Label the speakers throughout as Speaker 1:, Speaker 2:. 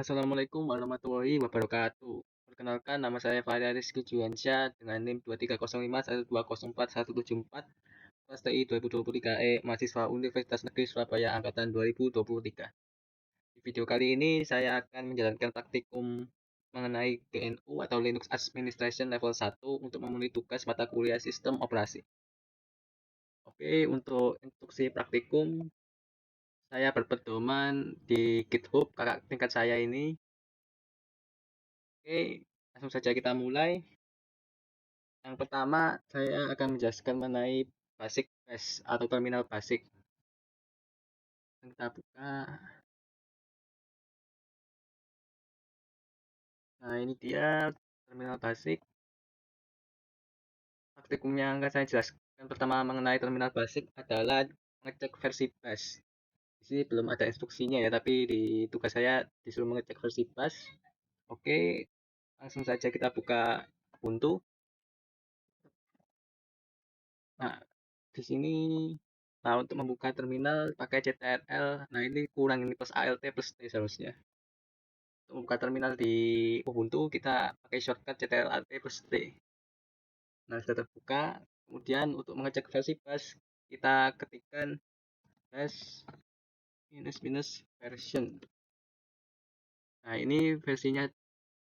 Speaker 1: Assalamualaikum warahmatullahi wabarakatuh. Perkenalkan, nama saya Fahri Rizky Juliansyah dengan NIM 230512041174, kelas TI 2023E, mahasiswa Universitas Negeri Surabaya angkatan 2023. Di video kali ini saya akan menjalankan praktikum mengenai GNU atau Linux Administration level 1 untuk memenuhi tugas mata kuliah sistem operasi. Oke, untuk instruksi praktikum saya berpedoman di GitHub kakak tingkat saya ini. Oke, langsung saja kita mulai. Yang pertama, saya akan menjelaskan mengenai basic bash atau terminal basic. Kita buka. Nah, ini dia terminal basic. Praktikum yang akan saya jelaskan pertama mengenai terminal basic adalah mengecek versi bash. Di sini belum ada instruksinya ya, tapi di tugas saya disuruh mengecek versi bash. Oke, langsung saja kita buka Ubuntu. Nah, di sini untuk membuka terminal pakai CTRL. Nah, ini kurang, ini plus ALT plus T seharusnya. Untuk membuka terminal di Ubuntu kita pakai shortcut CTRL Alt plus T. Nah, sudah terbuka. Kemudian untuk mengecek versi bash kita ketikkan bash minus version. Nah, ini versinya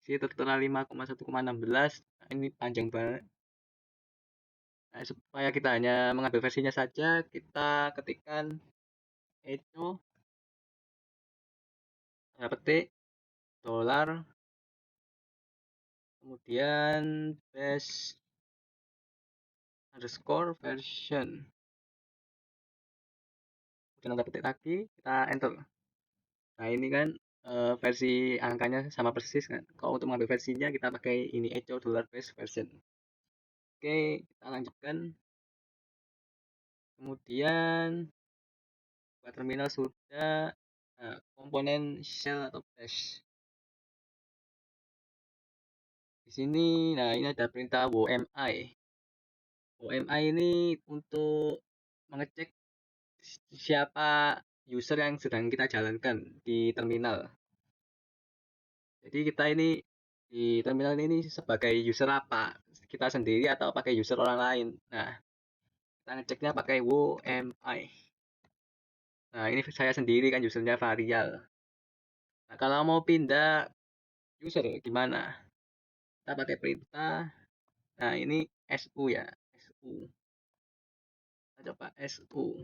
Speaker 1: sini tertera 5,1,16. Nah, ini panjang banget. Nah, supaya kita hanya mengambil versinya saja, kita ketikkan echo petik dolar kemudian bash underscore version. Kemudian kita petik lagi, kita enter. Nah, ini kan versi angkanya sama persis kan. Kalau untuk mengambil versinya kita pakai ini echo dollar base version. Oke, kita lanjutkan. Kemudian buat terminal sudah komponen shell atau bash. Di sini, nah ini ada perintah WMI. WMI ini untuk mengecek siapa user yang sedang kita jalankan di terminal. Jadi kita ini di terminal ini sebagai user apa? Kita sendiri atau pakai user orang lain? Nah, kita ngeceknya pakai WMI. Nah, ini saya sendiri kan usernya Varial. Nah, kalau mau pindah user gimana? Kita pakai perintah. Nah, ini SU ya, SU. Kita coba SU.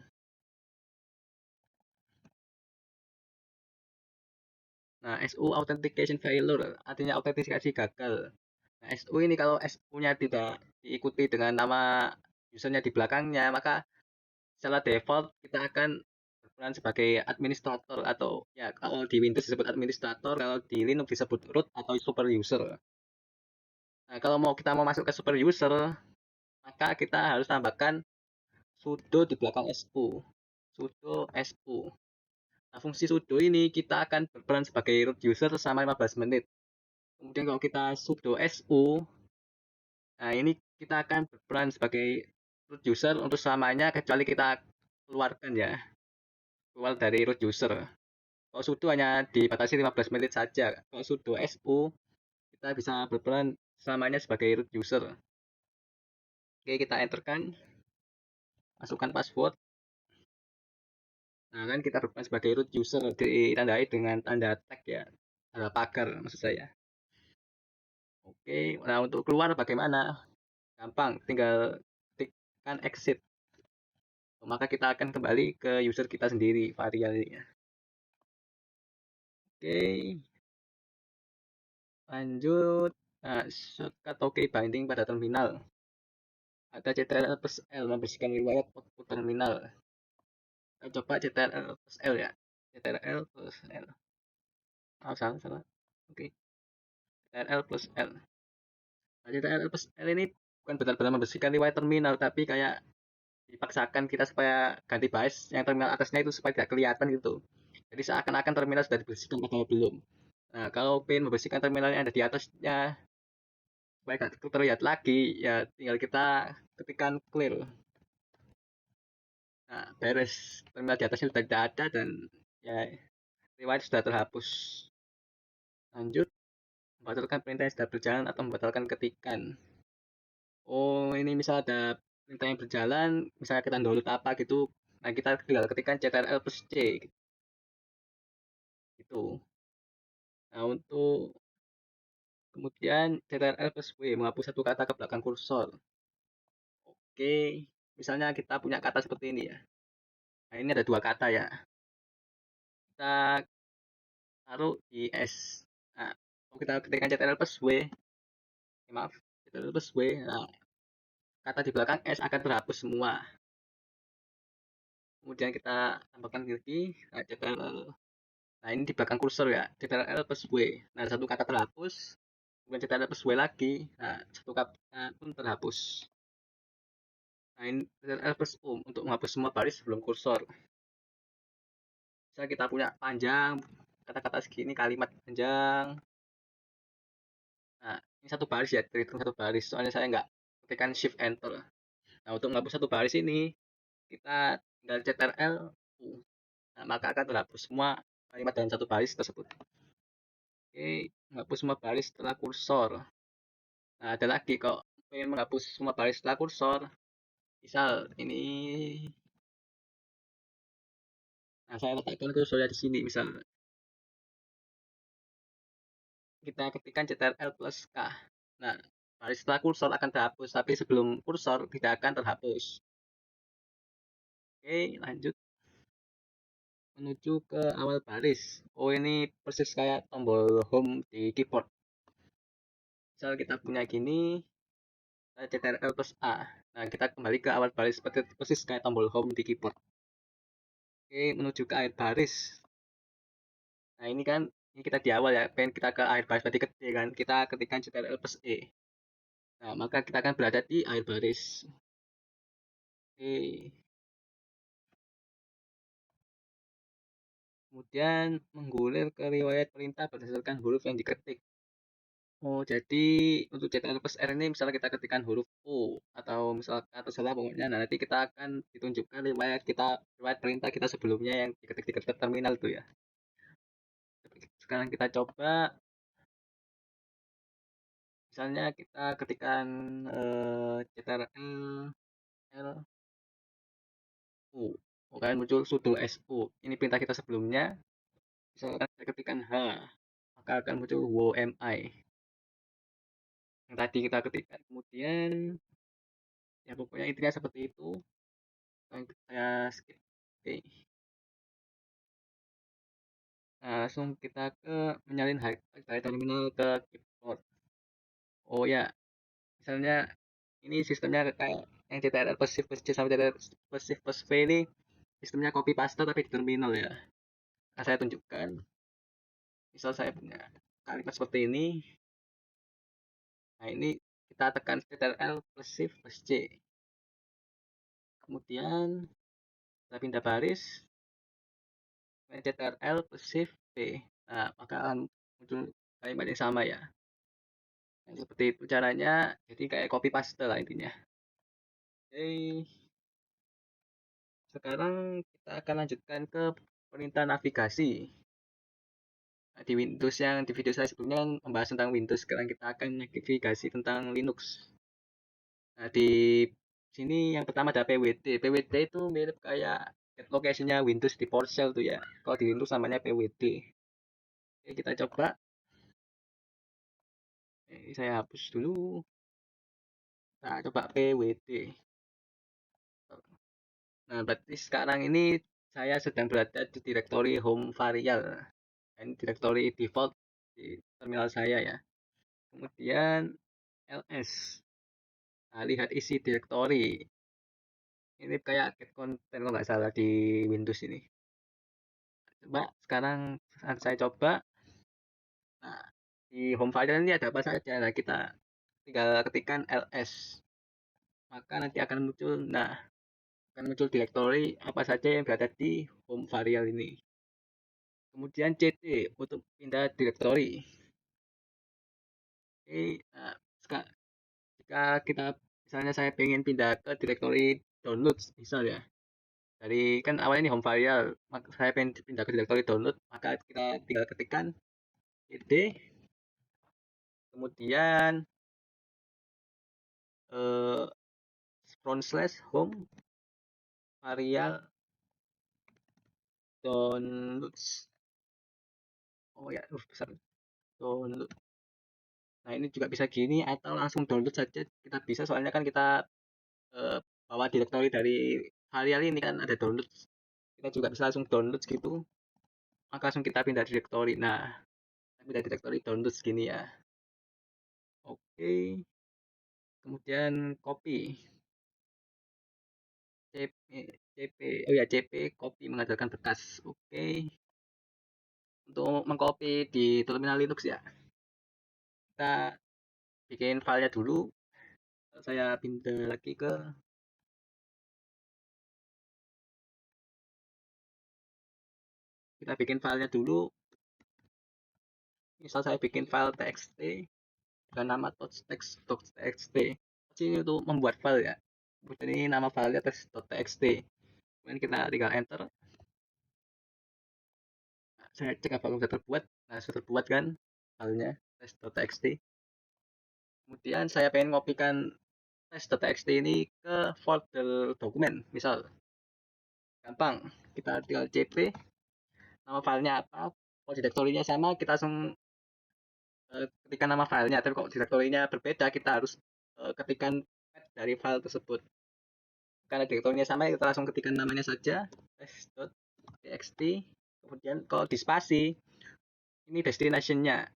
Speaker 1: Nah, SU authentication failure, artinya autentikasi gagal. Nah, SU ini kalau SU-nya tidak diikuti dengan nama usernya di belakangnya, maka secara default kita akan berperan sebagai administrator atau ya kalau di Windows disebut administrator, kalau di Linux disebut root atau super user. Nah, kalau kita mau masuk ke super user, maka kita harus tambahkan sudo di belakang su. Sudo su. Nah, fungsi sudo ini kita akan berperan sebagai root user selama 15 menit. Kemudian kalau kita sudo su, nah ini kita akan berperan sebagai root user untuk selamanya kecuali kita keluarkan ya, keluar dari root user. Kalau sudo hanya dibatasi 15 menit saja. Kalau sudo su, kita bisa berperan selamanya sebagai root user. Oke, kita enterkan. Masukkan password. Nah, kan kita berperan sebagai root user ditandai dengan tanda tag ya. Tanda pagar maksud saya. Oke, nah untuk keluar bagaimana? Gampang, tinggal tekan exit. Maka kita akan kembali ke user kita sendiri, varialnya. Oke, lanjut. Nah, shortcut OK binding pada terminal. Ada CTRL plus L membersihkan riwayat output terminal. Kita coba CTRL plus L ya. CTRL plus L. Oh, salah. Oke. CTRL plus L. Nah, CTRL plus L ini bukan benar-benar membersihkan riwayat terminal, tapi kayak dipaksakan kita supaya ganti BIOS yang terminal atasnya itu supaya tidak kelihatan gitu. Jadi seakan-akan terminal sudah dibersihkan padahal belum. Nah, kalau pengen membersihkan terminal yang ada di atasnya supaya tidak terlihat lagi, ya tinggal kita ketikkan clear. Nah, beres. Terminal di atasnya sudah tidak ada dan ya riwayat sudah terhapus. Lanjut, membatalkan perintah yang sudah berjalan atau membatalkan ketikan. Oh, ini misal ada perintah yang berjalan, misalnya kita download apa gitu, nah kita tinggal ketikkan CTRL plus C gitu. Nah, untuk kemudian CTRL plus W menghapus satu kata ke belakang kursor. Oke, misalnya kita punya kata seperti ini ya. Nah, ini ada dua kata ya. Kita taruh di S. Nah, kalau kita ketikkan CTRL plus W, maaf, CTRL plus W, nah, kata di belakang S akan terhapus semua. Kemudian kita tambahkan lagi, nah, CTRL. Nah, ini di belakang kursor ya, CTRL plus W. Nah, satu kata terhapus, kemudian CTRL plus W lagi, nah, satu kata pun terhapus. Nah, ini CTRL plus U untuk menghapus semua baris sebelum kursor. Misalnya kita punya panjang, kata-kata segini, kalimat panjang. Nah, ini satu baris ya, terhitung satu baris. Soalnya saya nggak ketikkan shift enter. Nah, untuk menghapus satu baris ini, kita tinggal CTRL U. Nah, maka akan terhapus semua kalimat dalam satu baris tersebut. Oke, menghapus semua baris setelah kursor. Nah, ada lagi kok pengen menghapus semua baris setelah kursor. Misal ini, nah saya letakkan kursornya di sini. Misal kita ketikkan CTRL plus K. Nah, baris setelah kursor akan terhapus, tapi sebelum kursor tidak akan terhapus. Oke, lanjut menuju ke awal baris. Oh, ini persis kayak tombol home di keyboard. Misal kita punya gini, CTRL plus A. Nah, kita kembali ke awal baris seperti persis kayak tombol home di keyboard. Oke, menuju ke akhir baris. Nah, ini kan ini kita di awal ya, pengen kita ke akhir baris berarti gede kan. Kita ketikkan CTRL plus E. Nah, maka kita akan berada di akhir baris. Oke. Kemudian menggulir ke riwayat perintah berdasarkan huruf yang diketik. Oh, jadi untuk CTRL plus R ini misalnya kita ketikkan huruf U atau misalkan terserah pokoknya. Nah, nanti kita akan ditunjukkan riwayat perintah kita sebelumnya yang diketik di terminal itu ya. Sekarang kita coba, misalnya kita ketikkan CTRL L U. Akan muncul sudo SU. Ini perintah kita sebelumnya. Misalkan saya ketikkan H, maka akan muncul WMI. Yang tadi kita ketikkan. Kemudian, ya pokoknya intinya seperti itu. Saya skip. Oke. Nah, langsung kita ke menyalin dari terminal ke keyboard. Oh ya, misalnya ini sistemnya kayak yang CTRL plus shift plus C sampai CTRL plus shift plus V ini sistemnya copy paste tapi di terminal ya. Nah, saya tunjukkan. Misal saya punya kalimat seperti ini. Nah, ini kita tekan CTRL plus shift plus C. Kemudian kita pindah baris. CTRL plus shift V. Nah, maka akan muncul kalimat yang sama ya. Nah, seperti itu caranya. Jadi kayak copy paste lah intinya. Oke. Sekarang kita akan lanjutkan ke perintah navigasi. Nah, di Windows yang di video saya sebelumnya kan membahas tentang Windows, sekarang kita akan navigasi tentang Linux. Nah, di sini yang pertama ada PWD. PWD itu mirip kayak get location-nya Windows di PowerShell tuh ya. Kalau di Linux namanya PWD. Oke, kita coba. Ini saya hapus dulu. Nah, coba PWD. Nah, berarti sekarang ini saya sedang berada di direktori home varial. Ini direktori default di terminal saya ya. Kemudian ls. Nah, lihat isi direktori. Ini kayak get content kalau nggak salah di Windows ini. Coba sekarang saya coba. Nah, di home file ini ada apa saja. Nah, kita tinggal ketikkan ls. Maka nanti akan muncul, nah, akan muncul direktori apa saja yang berada di home variable ini. Kemudian cd untuk pindah direktori. Oke, nah, jika kita misalnya saya pengen pindah ke direktori download, misal ya. Dari kan awalnya ini home variable, maka saya pengen pindah ke direktori download, maka kita tinggal ketikkan cd, kemudian front slash home varial downloads. Oh ya, besar download. Nah ini juga bisa gini atau langsung download saja kita bisa, soalnya kan kita eh, bawa directory dari varial ini kan ada download. Kita juga bisa langsung download gitu, maka langsung kita pindah directory. Nah, pindah directory download gini ya. Oke, kemudian copy cp, oh ya cp copy menghasilkan bekas. Oke, untuk mengcopy di terminal Linux ya, kita bikin filenya dulu. Saya pindah lagi ke, kita bikin filenya dulu. Misal saya bikin file txt dengan nama text.txt. Ini untuk membuat file ya. Kemudian ini nama filenya text.txt. Kemudian kita tinggal enter. Nah, saya cek apa sudah terbuat. Nah, sudah terbuat kan filenya text.txt. Kemudian saya pengen ngopikan text.txt ini ke folder dokumen. Misal, gampang. Kita tinggal cp, nama filenya apa, kalau direktorinya sama, kita langsung ketikkan nama filenya. Tapi kalau direktorinya berbeda, kita harus ketikkan path dari file tersebut. Karena direktorinya sama, kita langsung ketikkan namanya saja, test.txt. Kemudian kalau di spasi, ini destination-nya.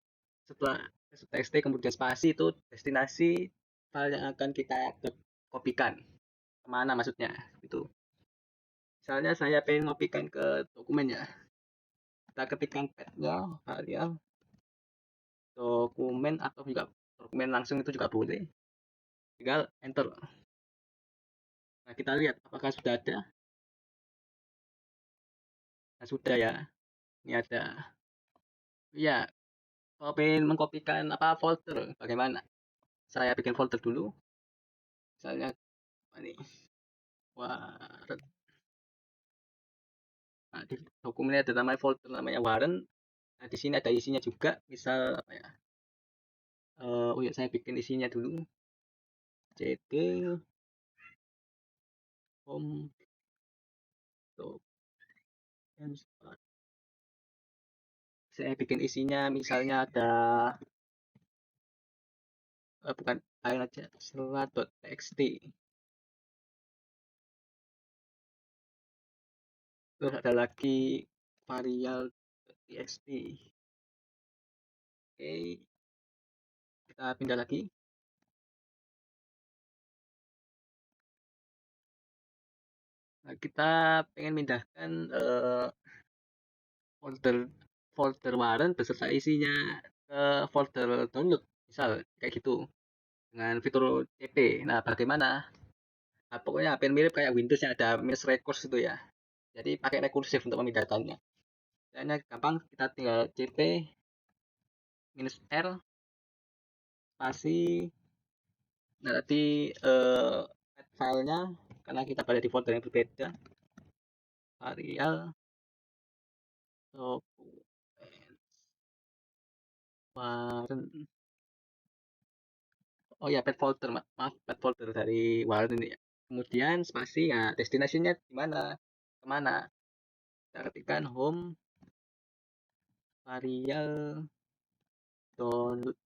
Speaker 1: Setelah txt kemudian spasi, itu destinasi file yang akan kita kopikan. Kemana maksudnya? Itu. Misalnya saya pengen ngopikan ke dokumennya. Kita ketikkan path-nya, varial dokumen, atau juga dokumen langsung itu juga boleh. Tinggal enter. Nah, kita lihat apakah sudah ada. Nah, sudah ya. Ini ada. Ya, kalau pengen mengkopikan apa folder, bagaimana? Saya bikin folder dulu. Misalnya ini. Wah, nah, di dokumennya ada nama folder namanya Waren. Nah, di sini ada isinya juga. Misal apa ya? Oh ya, saya bikin isinya dulu. cd home saya bikin isinya misalnya ada bukan file aja, selat.txt. Terus ada lagi varial.txt. Oke, kita pindah lagi. Nah, kita pengen mindahkan folder folder Waren beserta isinya ke folder download, misal kayak gitu dengan fitur cp. Nah, bagaimana? Nah, pokoknya hampir mirip kayak Windows yang ada minus recurse itu ya. Jadi pakai rekursif untuk memindahkannya. Caranya gampang, kita tinggal cp minus r spasi. Nah, nanti filenya, karena kita berada di folder yang berbeda, varial dokumen Waren. Oh ya, pet folder, maaf, pet folder dari Waren ini ya. Kemudian spasi, ya destinasinya di mana, kemana? Kita ketikkan home varial download,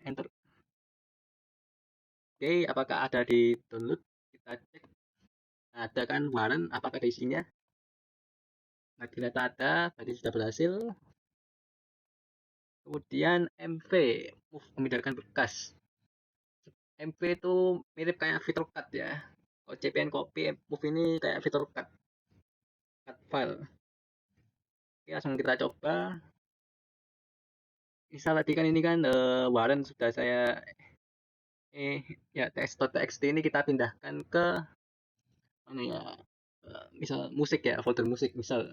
Speaker 1: enter. Oke, apakah ada di download? Kita cek. Nah, ada kan Waren, apakah ada isinya? Nah, ternyata ada, berarti sudah berhasil. Kemudian MV, move memindahkan berkas. MV itu mirip kayak fitur cut ya. Kalau CPN copy, move ini kayak fitur cut file. Oke, langsung kita coba. Misal tadi kan ini kan Waren sudah saya ya txt ini kita pindahkan ke mana ya? Misal musik ya, folder musik misal.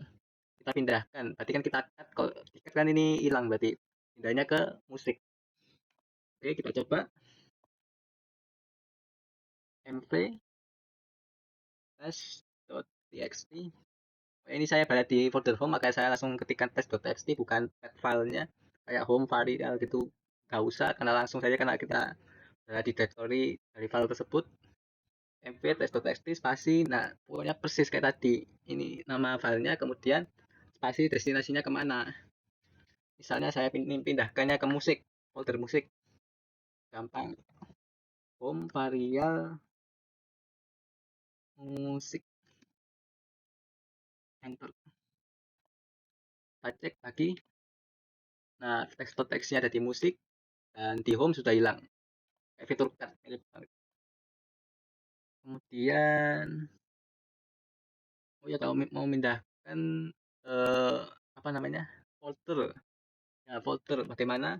Speaker 1: Kita pindahkan. Berarti kan kita cut, kalau tiket kan ini hilang, berarti pindahnya ke musik. Oke, kita coba mv test.txt. Ini saya berada di folder home, maka saya langsung ketikkan test.txt, bukan pet filenya kayak home variable gitu, nggak usah, karena langsung saja karena kita berada di directory dari file tersebut. mv test.txt spasi, nah pokoknya persis kayak tadi, ini nama filenya, kemudian spasi destinasinya kemana. Misalnya saya ingin pindahkannya ke musik, folder musik, gampang, home varial musik, enter, kita cek lagi. Nah, teks-teksnya ada di musik dan di home sudah hilang, kayak fitur cut. Kemudian, oh ya, kalau mau mindahkan eh, apa namanya, folder, ya folder, bagaimana?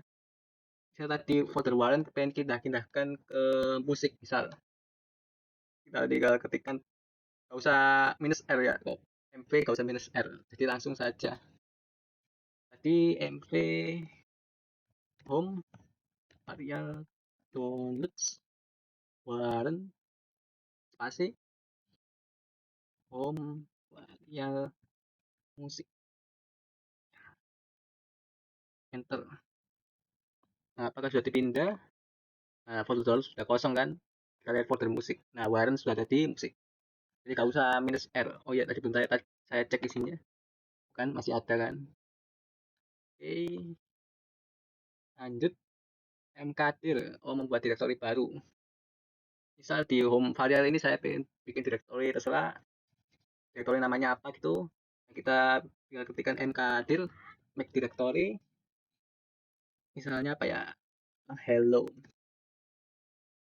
Speaker 1: Saya tadi folder Warren pengen kita pindahkan ke musik, misal kita tinggal ketikkan, nggak usah minus R ya, kok mv nggak usah minus R, jadi langsung saja tadi mv home varial downloads Warren spasi home varial musik, enter. Nah, apakah sudah dipindah? Nah, folder download sudah kosong kan, kita lihat folder musik. Nah, Warren sudah ada di musik, jadi nggak usah minus R. Oh ya, tadi bentar, saya cek isinya, kan masih ada kan. Oke, lanjut. mkdir, oh membuat directory baru. Misal di home variable ini saya pengen bikin directory, terserah directory namanya apa gitu. Kita tinggal ketikkan mkdir make directory, misalnya apa ya, hello.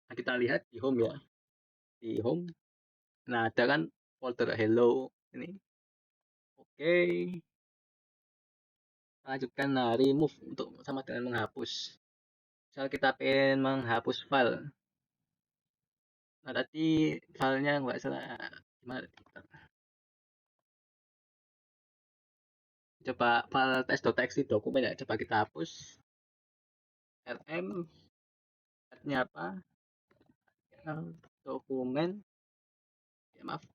Speaker 1: Nah, kita lihat di home ya, di home, nah ada kan folder hello ini. Oke, lanjutkan. Nah, remove untuk sama dengan menghapus. Misal kita pengen menghapus file, nah tadi filenya nggak salah, gimana, coba file test.txt dokumen ya, coba kita hapus. rm nya apa, dokumen, ya maaf,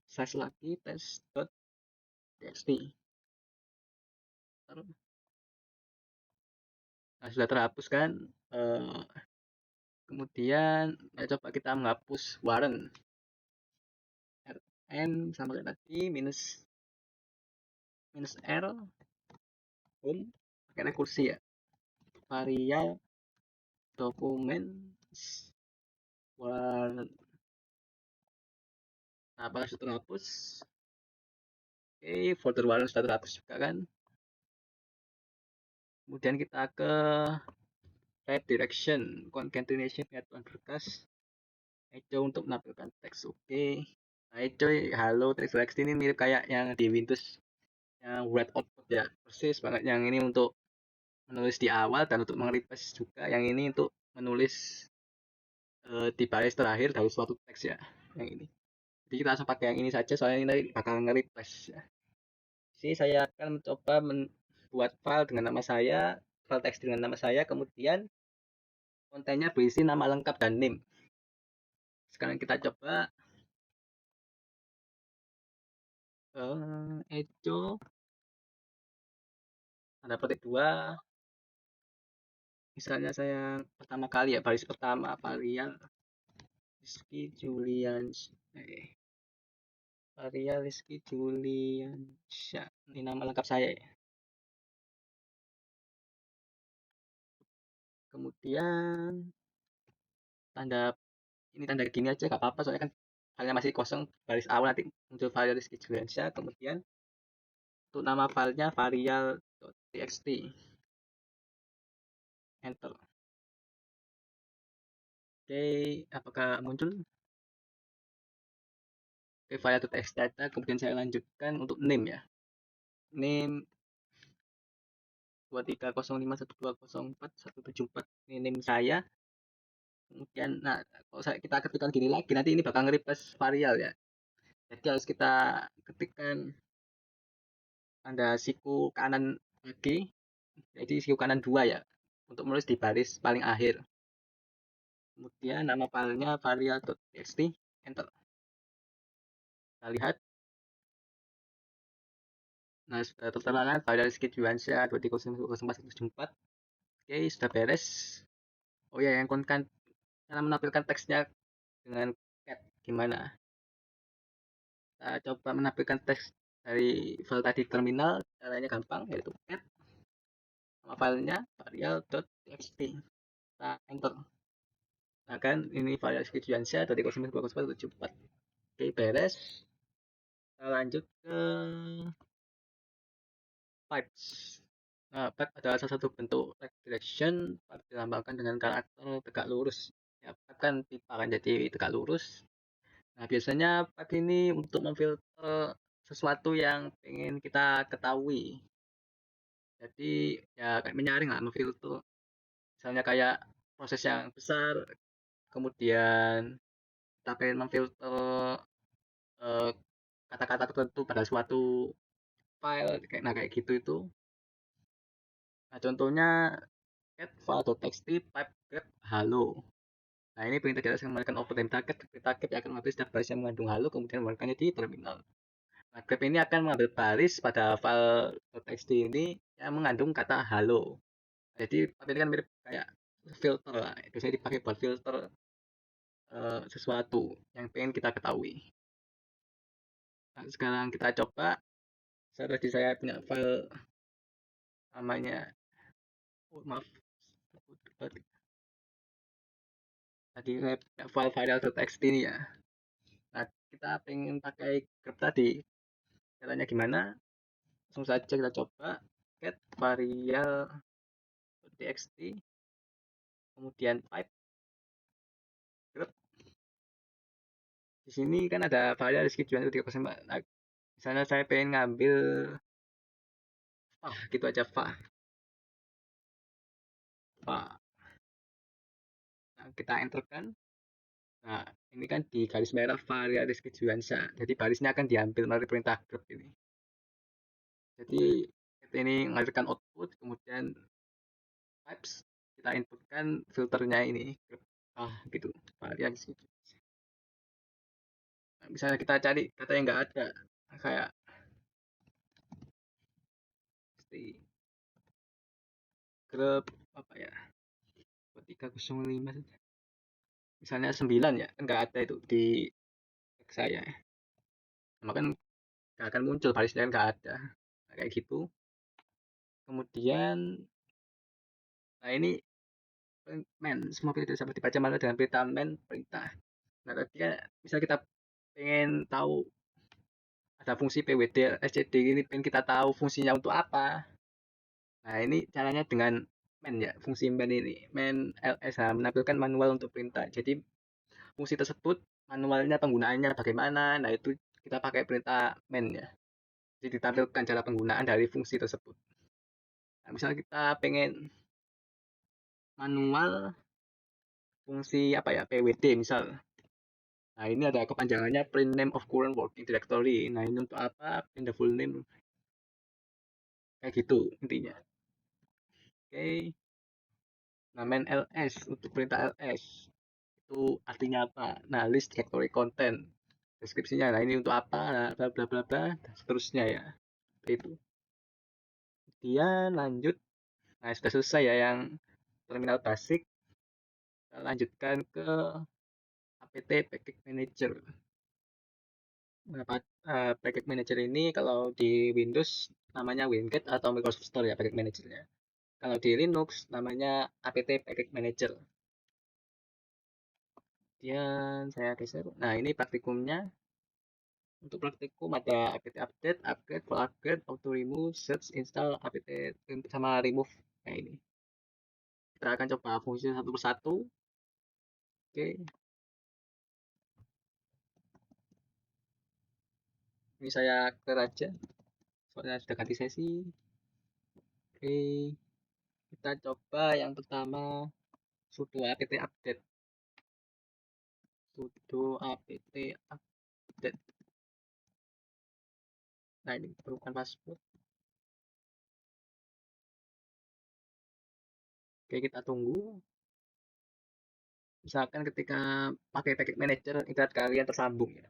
Speaker 1: size lagi test.txt. Nah, sudah terhapus kan. Eh, Kemudian ya coba kita menghapus Warren, rn sama kayak tadi, minus minus r home, pakai rekursi ya, varial dokumen Warren. Nah, apakah sudah terhapus? Oke, folder Warren sudah terhapus juga kan. Kemudian kita ke type direction, concatenation penyatuan berkas, echo untuk menampilkan teks. Oke. Nah, echo halo teks ini mirip kayak yang di Windows yang write output ya, persis banget. Yang ini untuk menulis di awal dan untuk meng-replace juga. Yang ini untuk menulis di baris terakhir dari suatu teks ya, yang ini. Jadi kita langsung pakai yang ini saja, soalnya ini bakal nge-replace ya. Jadi saya akan mencoba membuat file dengan nama saya, file teks dengan nama saya, kemudian kontennya berisi nama lengkap dan name. Sekarang kita coba echo tanda petik 2, misalnya saya pertama kali ya, baris pertama varial Rizky Julian, varial Rizky Julian, ini nama lengkap saya ya. Kemudian tanda, ini tanda gini aja gak apa-apa, soalnya kan filenya masih kosong, baris awal nanti muncul varial Rizky Juliansyah. Kemudian untuk nama filenya varial.txt, enter. Oke, apakah muncul? Oke, varial.txt data. Kemudian saya lanjutkan untuk name ya, name 23051204 ini name saya. Kemudian nah, kalau kita ketikkan gini lagi, nanti ini bakal nge-replace varial ya, jadi harus kita ketikkan tanda siku kanan lagi, jadi siku kanan 2 ya, untuk menulis di baris paling akhir. Kemudian nama filenya varial.txt, enter. Kita lihat Nah, sudah tertera kan file dari Skip Juansyah 2300474. Oke, sudah beres. Oh ya, yang kan cara menampilkan teksnya dengan cat gimana? Kita coba menampilkan teks dari file tadi terminal, caranya gampang, yaitu cat nama filenya varial.txt. Kita enter. Nah kan ini file Skip Juansyah 2300474. Oke, beres. Kita lanjut ke pipes. Nah, pipe adalah salah satu bentuk right direction. Pipe dilambangkan dengan karakter tegak lurus. Ya, pipe kan pipa kan, jadi tegak lurus. Nah, biasanya pipe ini untuk memfilter sesuatu yang pengen kita ketahui. Jadi, ya kayak menyaring lah, memfilter. Misalnya kayak proses yang besar, kemudian kita pengen memfilter eh, kata-kata tertentu pada suatu file, nah kayak gitu itu. Nah, contohnya get file.txt pipe get halo. Nah, ini perintah jelas yang menggunakan open target. Target yang akan mengambil setiap baris yang mengandung halo, kemudian mengeluarkannya di terminal. Nah, grep ini akan mengambil baris pada file .txt ini yang mengandung kata halo. Jadi, ini kan mirip kayak filter lah. Biasanya dipakai buat filter sesuatu yang pengen kita ketahui. Nah, sekarang kita coba. Tadi saya punya file namanya, oh, maaf, tadi saya punya file varial.txt ini ya. Nah, kita pengen pakai grep tadi. Caranya gimana? Langsung saja kita coba get varial.txt, kemudian pipe grep. Di sini kan ada varial di sekitar 3%. Nah, misalnya saya pengen ngambil gitu aja fa. Nah, kita enter kan. Nah, ini kan di garis merah varial Rizky Juansa. Jadi barisnya akan diambil melalui perintah grep ini. Jadi ini mengalirkan output, kemudian pipes kita inputkan filternya ini grep. Gitu varial Rizky. Nah, misalnya kita cari kata yang nggak ada, kayak grep apa ya, 305 misalnya 9 ya, kan nggak ada itu di teks saya, sama kan nggak akan muncul barisnya, kan nggak ada. Nah, kayak gitu. Kemudian, nah ini main, semua perintah dapat dibaca manual dengan perintah main perintah. Nah tadi kan misal kita pengen tahu ada fungsi pwd scd ini, pengen kita tahu fungsinya untuk apa. Nah ini caranya dengan main ya, fungsi main ini, main ls, nah, menampilkan manual untuk perintah. Jadi fungsi tersebut manualnya penggunaannya bagaimana, nah itu kita pakai perintah main ya. Jadi ditampilkan cara penggunaan dari fungsi tersebut. Nah, misalnya kita pengen manual fungsi apa ya, pwd misal. Nah ini ada kepanjangannya print name of current working directory. Nah ini untuk apa, print the full name, kayak gitu intinya. Oke. Nah main ls untuk perintah ls itu artinya apa? Nah list directory content, deskripsinya. Nah ini untuk apa? Nah, bla bla bla bla dan seterusnya ya. Itu. Kemudian lanjut. Nah sudah selesai ya yang terminal basic. Kita lanjutkan ke apt package manager. Nah, package manager ini kalau di Windows namanya WinGet atau Microsoft Store ya package managernya. Kalau di Linux namanya apt package manager. Kemudian saya geser. Nah, ini praktikumnya. Untuk praktikum ada apt update, upgrade, full upgrade, auto remove, search, install, apt sama remove. Nah, ini. Kita akan coba fungsi satu persatu. Oke. Ini saya clear aja. Soalnya sudah ganti sesi. Oke. Kita coba yang pertama sudo apt update. Sudo apt update. Nah, ini perlukan password. Oke, kita tunggu. Misalkan ketika pakai package manager, internet kalian tersambung ya.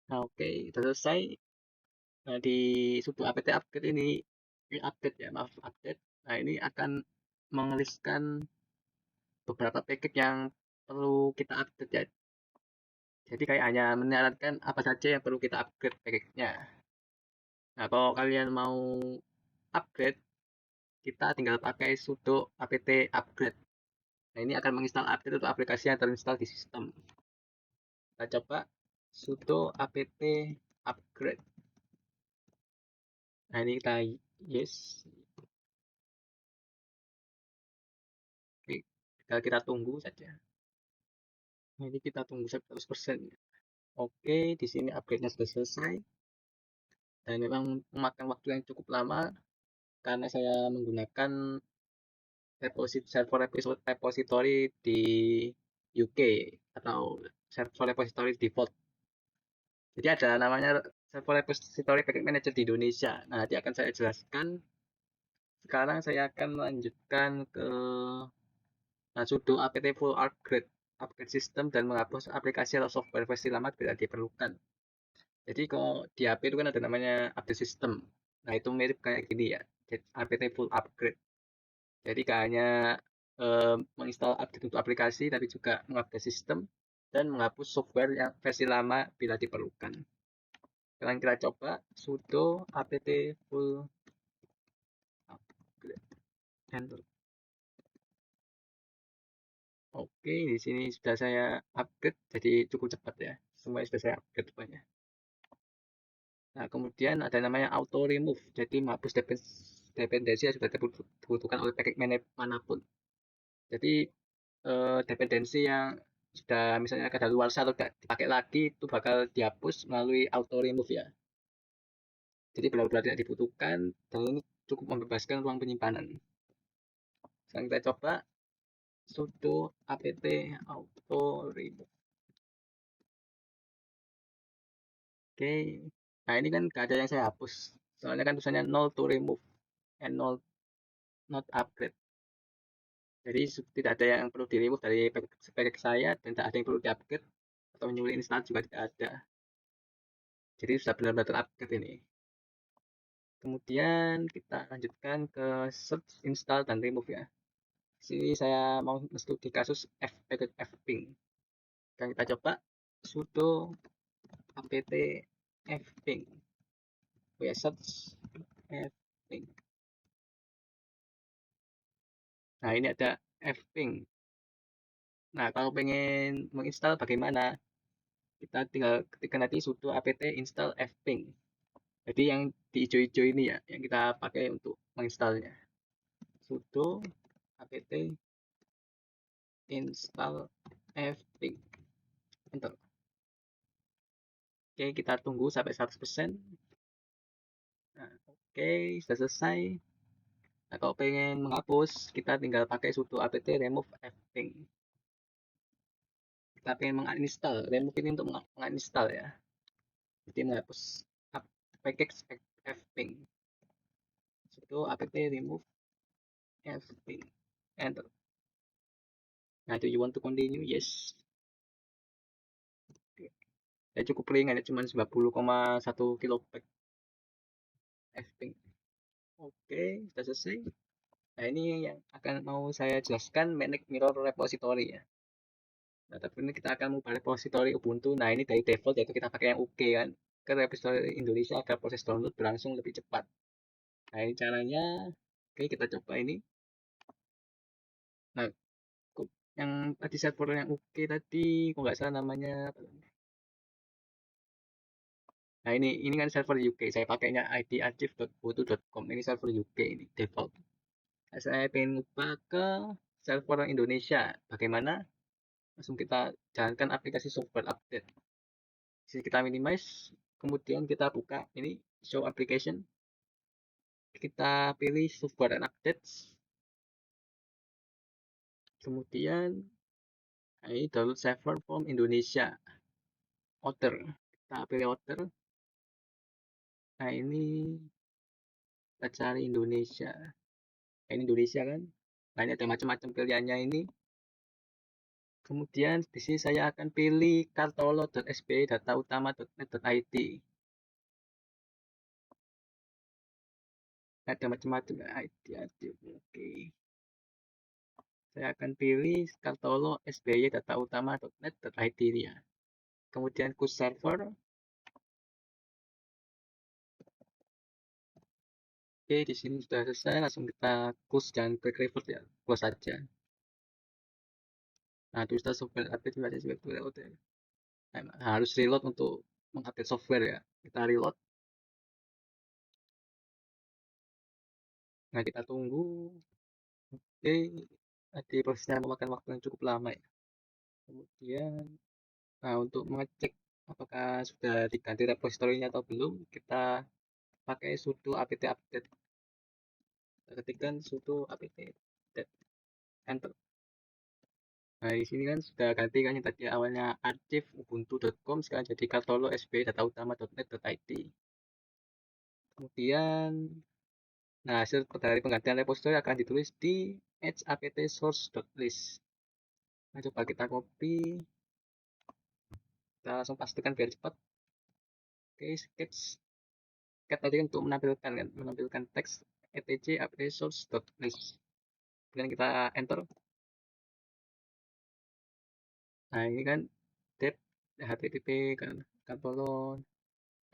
Speaker 1: Nah, oke, sudah selesai. Nah, di sudo apt upgrade ini update ya, maaf update. Nah, ini akan mengeliskan beberapa package yang perlu kita update ya. Jadi kayak hanya menyarankan apa saja yang perlu kita upgrade package-nya. Nah, kalau kalian mau upgrade, kita tinggal pakai sudo apt upgrade. Nah, ini akan menginstal update untuk aplikasi yang terinstall di sistem. Kita coba sudo apt upgrade. Nah, ini kita yes. Oke, tinggal kita tunggu saja. Nah, ini kita tunggu 100%. Oke, di sini upgrade-nya sudah selesai. Dan memang memakan waktu yang cukup lama karena saya menggunakan server repository di UK atau server repository default. Jadi ada namanya server repository package manager di Indonesia. Nah, nanti akan saya jelaskan. Sekarang saya akan melanjutkan ke sudo apt full upgrade system dan menghapus aplikasi atau software versi lama bila diperlukan. Jadi kalau di HP itu kan ada namanya update system. Nah, itu mirip kayak gini ya. apt full upgrade. Jadi gak hanya menginstal update untuk aplikasi, tapi juga mengupdate sistem dan menghapus software yang versi lama bila diperlukan. Sekarang kita coba sudo apt full upgrade. Enter. Oke, di sini sudah saya upgrade, jadi cukup cepat ya. Semuanya sudah saya upgrade banyak. Nah, kemudian ada namanya auto remove, jadi menghapus dependensi yang sudah dibutuhkan oleh package manapun. Jadi dependensi yang sudah misalnya kadaluarsa atau tidak dipakai lagi itu bakal dihapus melalui auto remove ya. Jadi benar-benar tidak dibutuhkan dan ini cukup membebaskan ruang penyimpanan. Sekarang kita coba sudo apt auto remove. Oke. Nah, ini kan gak ada yang saya hapus. Soalnya kan tulisannya null to remove and null not upgrade. Jadi tidak ada yang perlu di remove dari package saya dan tidak ada yang perlu di-upgrade atau nyulik install juga tidak ada. Jadi sudah benar-benar terupgrade ini. Kemudian kita lanjutkan ke search, install, dan remove ya. Di sini saya mau studi kasus package fping. Dan kita coba sudo apt fping. Ya, search fping. Nah, ini ada fping. Nah, kalau pengen menginstal bagaimana? Kita tinggal ketikkan nanti sudo apt install fping. Jadi yang di hijau-hijau ini ya, yang kita pakai untuk menginstalnya. Sudo apt install fping. Enter. Oke, kita tunggu sampai 100%. Nah, oke, sudah selesai. Nah, kalau pengen menghapus, kita tinggal pakai sudo apt remove fping. Kita pengen menginstal, remove ini untuk menginstal ya. Jadi menghapus package fping. Sudo apt remove fping. Enter. Nah, do you want to continue? Yes. Oke. Ya cukup ringan ya, cuma 90,1 kilobyte fping. Oke, sudah selesai. Nah, ini yang akan mau saya jelaskan manage mirror repository ya. Nah, tapi ini kita akan mengubah repository Ubuntu. Nah, ini dari default yaitu kita pakai yang UK kan. Ke repository Indonesia agar proses download berlangsung lebih cepat. Nah, ini caranya. Oke, kita coba ini. Nah, yang tadi server yang UK tadi, kok nggak salah namanya. Nah, ini kan server UK. Saya pakainya idarchive.ubuntu.com. Ini server UK ini default. Nah, saya pengen ubah ke server Indonesia. Bagaimana? Langsung kita jalankan aplikasi software update. Sini kita minimize, kemudian kita buka ini show application, kita pilih software and updates, kemudian ini download server from Indonesia, order, kita pilih order. Nah, ini kita cari Indonesia. Nah, ini Indonesia kan. Nah, ini ada macam-macam pilihannya ini. Kemudian di sini saya akan pilih kartolo.sb datautama.net.id. ada macam-macam ya, hati-hati. Oke, saya akan pilih Kartolo SBY data utama.net.id ini ya. Kemudian kus server. Oke, di sini sudah selesai. Langsung kita close dan klik revert ya. Close saja. Nah, itu sudah software update juga software. Nah, harus reload untuk mengupdate software ya. Kita reload. Nah, kita tunggu. Oke, tadi prosesnya memakan waktu yang cukup lama ya. Kemudian, nah untuk mengecek apakah sudah diganti repositorinya atau belum, kita pakai sudo apt update. Kita ketikkan sudo apt update. Enter. Nah, di sini kan sudah ganti kan yang tadi awalnya archive ubuntu.com sekarang jadi kartolo sb datautama.net.id. Kemudian, nah hasil dari penggantian repository akan ditulis di apt source.list. Nah, coba kita copy, kita langsung pastikan biar cepat. Oke, sketch. Sketch tadi untuk menampilkan teks etc apt source.list. Kemudian kita enter. Nah, ini kan dep http kan kartolo.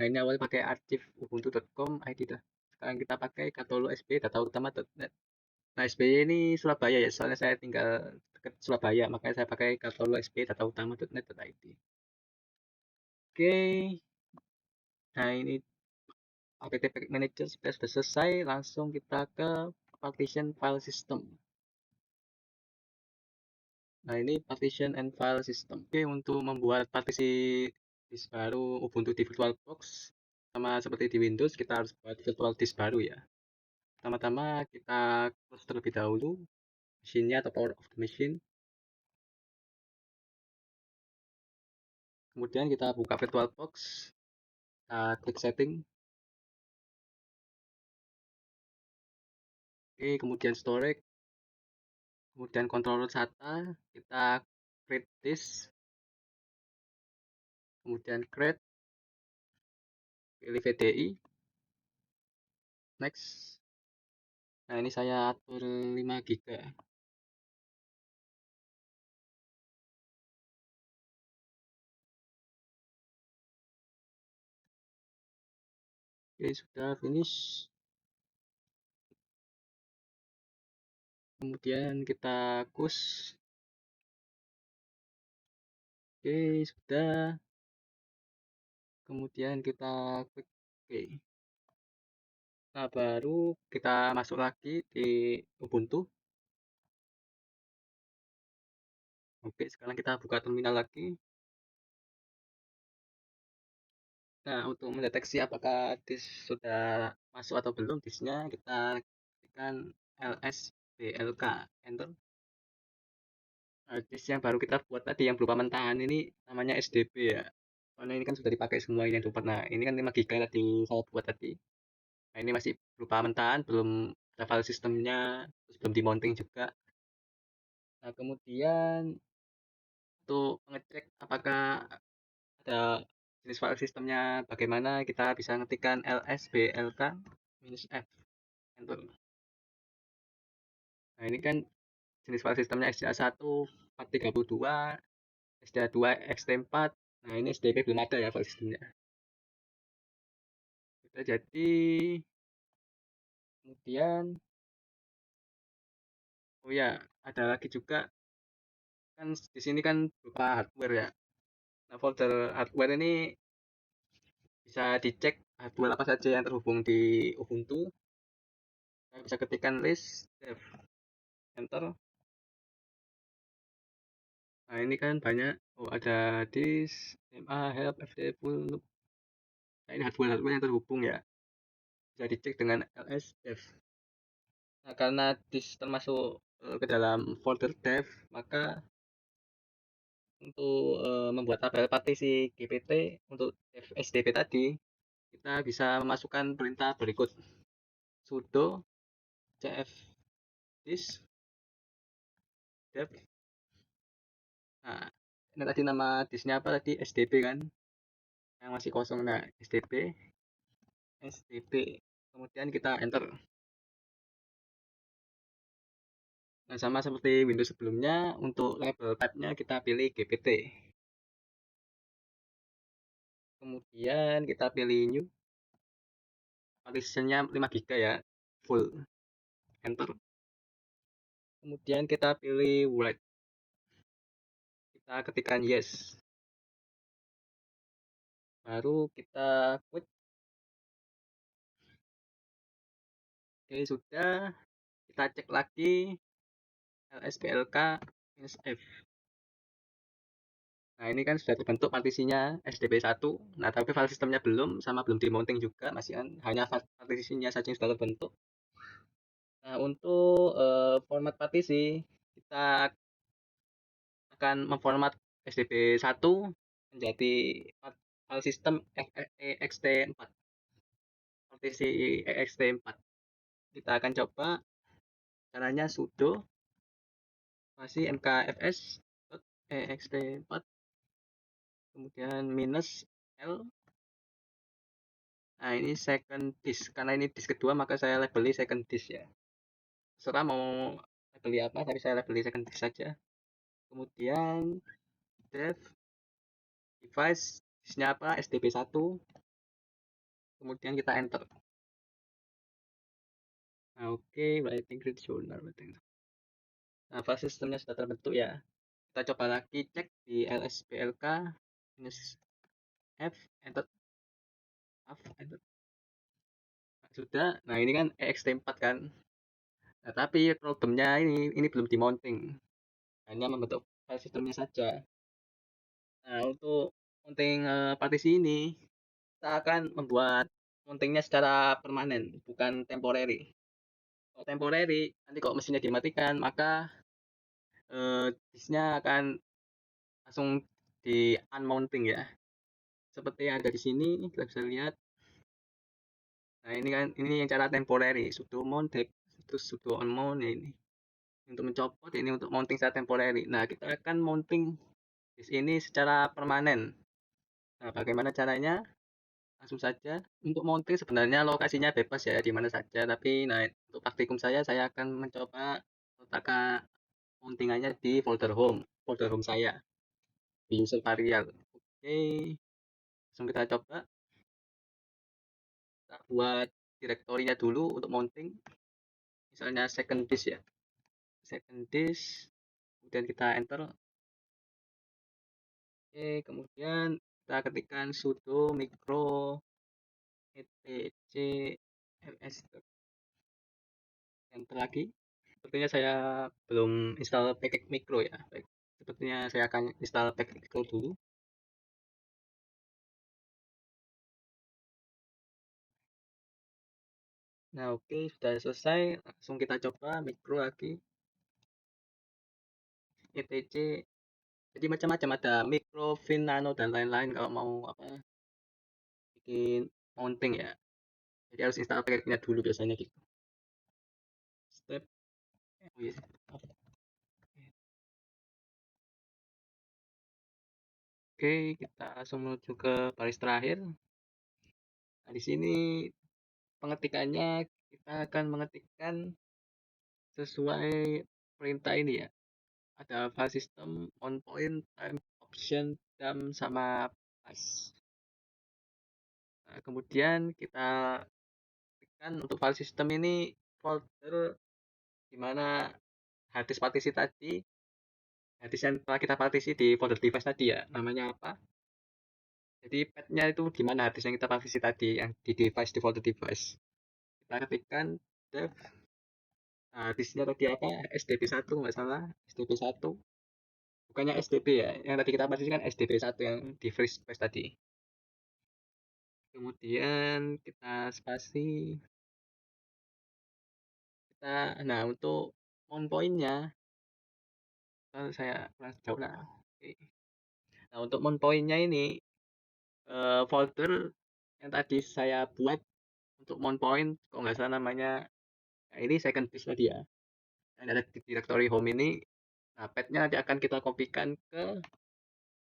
Speaker 1: Nah, ini awalnya pakai archive ubuntu.com id dah. Sekarang kita pakai kartolo sb datautama.net. Nah, SBY ini Surabaya ya, soalnya saya tinggal dekat Surabaya, makanya saya pakai kartolo sb datautama.net.id. Oke, nah ini apt package manager sudah selesai, langsung kita ke partition file system. Nah, ini partition and file system. Oke, untuk membuat partisi disk baru Ubuntu di VirtualBox, sama seperti di Windows, kita harus buat virtual disk baru ya. Pertama-tama kita close terlebih dahulu mesinnya atau power of the machine. Kemudian kita buka VirtualBox, kita klik setting. Oke, kemudian storage, kemudian controller SATA, kita create disk, kemudian create, pilih VDI, next. Nah, ini saya atur 5 GB. Oke, sudah finish. Kemudian kita kus. Oke, sudah. Kemudian kita klik oke. Nah, baru kita masuk lagi di Ubuntu. Oke, sekarang kita buka terminal lagi. Nah, untuk mendeteksi apakah disk sudah masuk atau belum disknya, kita ketikkan lsblk, enter. Nah, disk yang baru kita buat tadi yang berupa mentahan ini namanya SDB ya. Soalnya ini kan sudah dipakai semua ini yang dapat. Nah, ini kan 5 GB tadi saya buat tadi. Nah, ini masih berupa mentahan, belum ada file sistemnya, terus belum dimounting juga. Nah, kemudian untuk mengecek apakah ada jenis file sistemnya bagaimana, kita bisa ngetikkan lsblk-f, enter. Nah, ini kan jenis file sistemnya SDA1 432, SDA2 XT4. Nah, ini SDB belum ada ya file sistemnya. Sudah jadi. Kemudian, oh ya, ada lagi juga kan di sini kan berupa hardware ya. Nah, folder hardware ini bisa dicek hardware apa saja yang terhubung di Ubuntu. Saya bisa ketikkan list dev, enter. Nah, ini kan banyak. Oh, ada disk, MA, help, FD, full loop. Nah, ini hardware-hardware yang terhubung ya. Bisa dicek dengan ls dev. Nah, karena disk termasuk ke dalam folder dev, maka untuk membuat tabel partisi GPT untuk dev SDP tadi, kita bisa memasukkan perintah berikut: sudo cf disk dev. Nah, ini tadi nama disknya apa tadi? SDP kan? Yang masih kosong. Nah, SDP, SDP. Kemudian kita enter. Nah, sama seperti Windows sebelumnya, untuk label type-nya kita pilih GPT. Kemudian kita pilih new, partitionnya 5 GB ya, full, enter. Kemudian kita pilih write, kita ketikkan yes. Baru kita quit. Oke, sudah. Kita cek lagi lsblk -f. Nah, ini kan sudah terbentuk partisinya SDB1. Nah, tapi file sistemnya belum, sama belum dimounting juga, masih hanya partisinya saja yang sudah terbentuk. Nah, untuk format partisi, kita akan memformat SDB1 menjadi file system ext4, partisi ext4. Kita akan coba caranya sudo masih mkfs ext4, kemudian minus l. Nah, ini second disk. Karena ini disk kedua, maka saya labeli second disk ya. Serah mau labeli apa, tapi saya labeli second disk saja. Kemudian dev device, disknya apa, SDB1. Kemudian kita enter. Nah, oke, writing grid journal. Nah, file sistemnya sudah terbentuk ya. Kita coba lagi cek di lsblk minus f, enter. Enter. Nah, sudah. Nah, ini kan ext4 kan. Nah, tapi problemnya ini belum dimounting. Hanya membentuk file sistemnya saja. Nah, untuk mounting partisi ini, kita akan membuat mountingnya secara permanen, bukan temporary. Kalau temporary, nanti kalau mesinnya dimatikan, maka disknya akan langsung di unmounting ya. Seperti yang ada di sini, kita bisa lihat. Nah, ini yang cara temporary, sudo mount, terus sudo unmount ya ini. Untuk mencopot, ini untuk mounting secara temporary. Nah, kita akan mounting disk ini secara permanen. Nah, bagaimana caranya? Langsung saja. Untuk mounting sebenarnya lokasinya bebas ya, di mana saja. Tapi nah, untuk praktikum saya akan mencoba letakkan mountingannya di folder home saya, di user variable. Oke, langsung kita coba. Kita buat direktorinya dulu untuk mounting. Misalnya second disk ya. Second disk. Kemudian kita enter. Oke, kemudian kita ketikkan sudo micro etc ls, enter lagi. Sepertinya saya belum install package micro ya. Baik. Sepertinya saya akan install package micro dulu. Nah, oke, sudah selesai. Langsung kita coba micro lagi. etc. Jadi macam-macam, ada micro, fin, nano, dan lain-lain kalau mau apa bikin mounting ya. Jadi harus install package-nya dulu biasanya gitu. Step. Oh iya. Oke, kita langsung menuju ke baris terakhir. Nah, di sini pengetikannya kita akan mengetikkan sesuai perintah ini ya. Ada file system, on point, time, option, dam, sama pass. Nah, kemudian kita ketikkan untuk file system ini folder di mana harddisk partisi tadi, harddisk yang telah kita partisi di folder device tadi ya, namanya apa. Jadi path-nya itu di mana harddisk yang kita partisi tadi, yang di device, di folder device. Kita ketikkan dev. Nah, disknya tadi apa? SDB1 nggak salah, SDB1. Bukannya SDB ya, yang tadi kita partisi kan SDB1 yang di free space tadi. Kemudian kita spasi. Nah, untuk on point-nya, saya kurang jauh lah. Oke. Nah, untuk mount point-nya ini, folder yang tadi saya buat untuk mount point, kalau nggak salah namanya, nah ini second disk tadi ya. Yang ada di directory home ini, nah path-nya nanti akan kita kopikan ke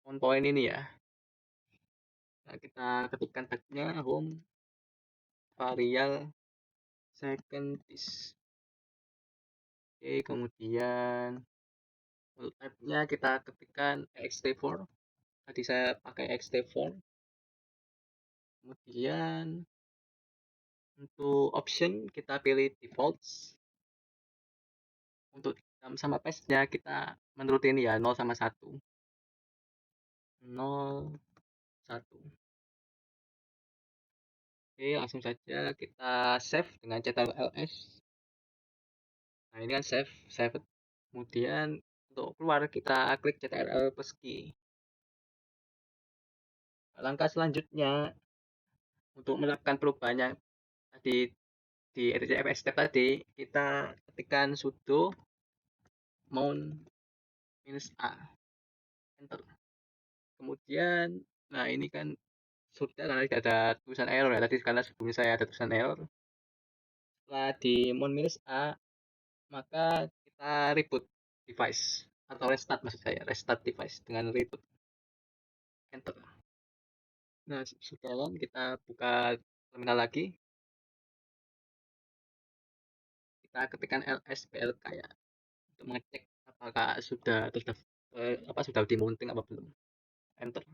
Speaker 1: mount point ini ya. Nah, kita ketikkan path-nya home varial second disk. Oke, kemudian untuk tab-nya kita ketikkan ext4. Tadi saya pakai ext4. Kemudian untuk option kita pilih defaults. Untuk sama paste-nya kita menuruti ini ya, 0 sama 1. 0, 1. Oke, langsung saja kita save dengan ctrl-ls. Nah, ini kan save. Kemudian untuk keluar kita klik ctrl plus key. Langkah selanjutnya untuk melakukan perubahannya tadi di etcfs step tadi, kita ketikkan sudo mount -a, enter. Kemudian, nah ini kan sudah ada tulisan error ya tadi, karena sebelumnya saya ada tulisan error. Setelah di mount -a, maka kita reboot device atau restart, maksud saya restart device dengan reboot, enter. Nah, sekarang kita buka terminal lagi, kita ketikkan lsblk ya untuk mengecek apakah sudah sudah dimunting apa belum, enter.